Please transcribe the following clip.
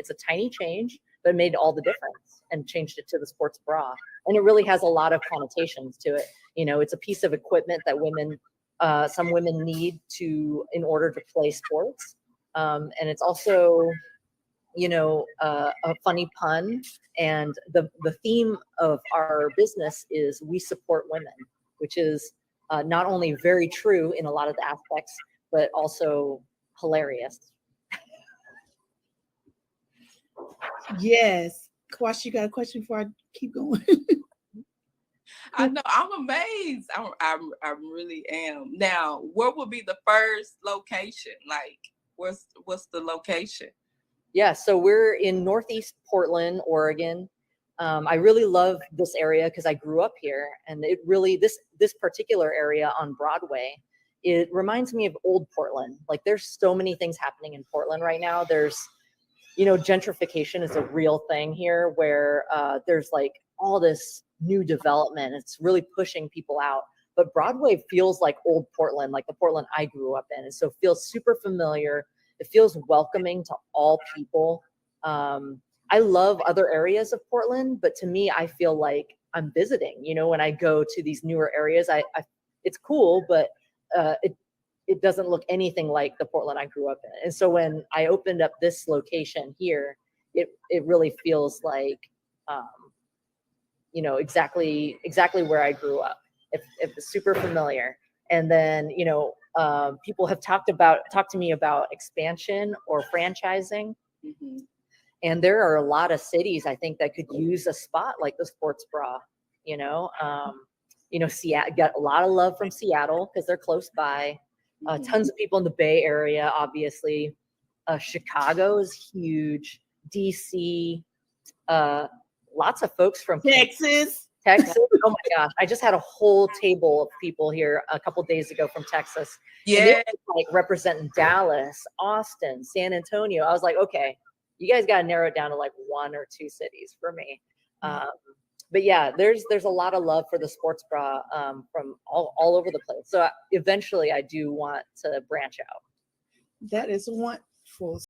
It's a tiny change, but it made all the difference and changed it to the sports bra. And it really has a lot of connotations to it. It's a piece of equipment that some women need in order to play sports. And it's also, a funny pun. And the theme of our business is we support women, which is not only very true in a lot of the aspects, but also hilarious. Yes. Kwashi, you got a question before I keep going? I know, I'm amazed. I really am. Now, where will be the first location? Like, what's the location? Yeah, so we're in Northeast Portland, Oregon. I really love this area because I grew up here, and it really this particular area on Broadway, it reminds me of old Portland. Like, there's so many things happening in Portland right now. There's gentrification is a real thing here, where there's like all this new development. It's really pushing people out. But Broadway feels like old Portland, like the Portland I grew up in. And so it feels super familiar. It feels welcoming to all people. I love other areas of Portland, but to me, I feel like I'm visiting. When I go to these newer areas, it's cool, but it doesn't look anything like the Portland I grew up in. And so when I opened up this location here, it really feels like, exactly where I grew up. It's super familiar. And then, people have talked to me about expansion or franchising. Mm-hmm. And there are a lot of cities, I think, that could use a spot like the sports bra. Seattle got a lot of love from Seattle because they're close by. Tons of people in the Bay Area, obviously. Chicago is huge. DC, lots of folks from Texas. Oh my gosh, I just had a whole table of people here a couple days ago from Texas. Yeah, and they were, like, representing Dallas, Austin, San Antonio. I was like, okay, you guys got to narrow it down to like one or two cities for me. But yeah, there's a lot of love for the sports bra from all over the place. So eventually I do want to branch out. That is wonderful.